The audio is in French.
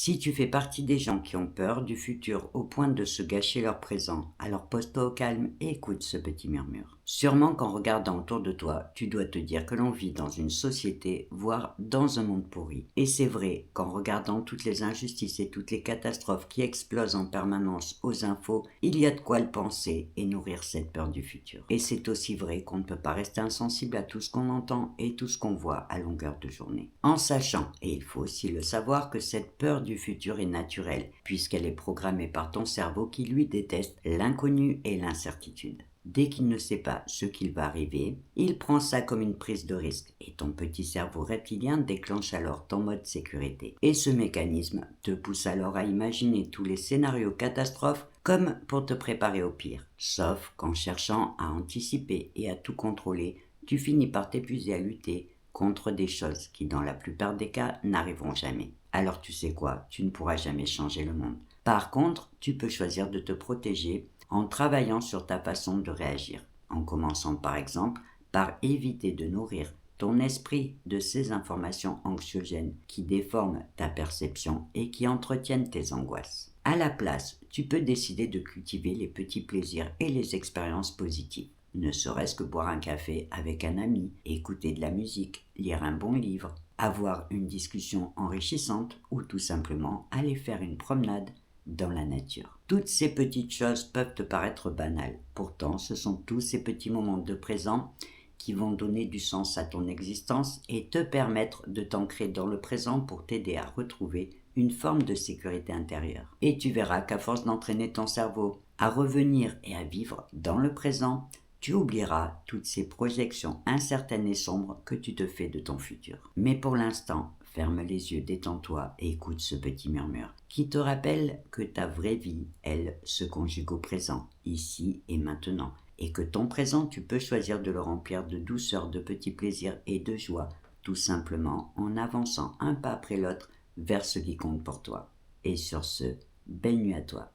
Si tu fais partie des gens qui ont peur du futur au point de se gâcher leur présent, alors pose-toi au calme et écoute ce petit murmure. Sûrement qu'en regardant autour de toi, tu dois te dire que l'on vit dans une société, voire dans un monde pourri. Et c'est vrai qu'en regardant toutes les injustices et toutes les catastrophes qui explosent en permanence aux infos, il y a de quoi le penser et nourrir cette peur du futur. Et c'est aussi vrai qu'on ne peut pas rester insensible à tout ce qu'on entend et tout ce qu'on voit à longueur de journée. En sachant, et il faut aussi le savoir, que cette peur du futur est naturelle, puisqu'elle est programmée par ton cerveau qui lui déteste l'inconnu et l'incertitude. Dès qu'il ne sait pas ce qu'il va arriver, il prend ça comme une prise de risque et ton petit cerveau reptilien déclenche alors ton mode sécurité. Et ce mécanisme te pousse alors à imaginer tous les scénarios catastrophes comme pour te préparer au pire. Sauf qu'en cherchant à anticiper et à tout contrôler, tu finis par t'épuiser à lutter contre des choses qui dans la plupart des cas n'arriveront jamais. Alors tu sais quoi, tu ne pourras jamais changer le monde. Par contre, tu peux choisir de te protéger en travaillant sur ta façon de réagir, en commençant par exemple par éviter de nourrir ton esprit de ces informations anxiogènes qui déforment ta perception et qui entretiennent tes angoisses. À la place, tu peux décider de cultiver les petits plaisirs et les expériences positives. Ne serait-ce que boire un café avec un ami, écouter de la musique, lire un bon livre, avoir une discussion enrichissante ou tout simplement aller faire une promenade dans la nature. Toutes ces petites choses peuvent te paraître banales. Pourtant, ce sont tous ces petits moments de présent qui vont donner du sens à ton existence et te permettre de t'ancrer dans le présent pour t'aider à retrouver une forme de sécurité intérieure. Et tu verras qu'à force d'entraîner ton cerveau à revenir et à vivre dans le présent, tu oublieras toutes ces projections incertaines et sombres que tu te fais de ton futur. Mais pour l'instant, ferme les yeux, détends-toi et écoute ce petit murmure qui te rappelle que ta vraie vie, elle, se conjugue au présent, ici et maintenant, et que ton présent, tu peux choisir de le remplir de douceur, de petits plaisirs et de joie, tout simplement en avançant un pas après l'autre vers ce qui compte pour toi. Et sur ce, belle nuit à toi.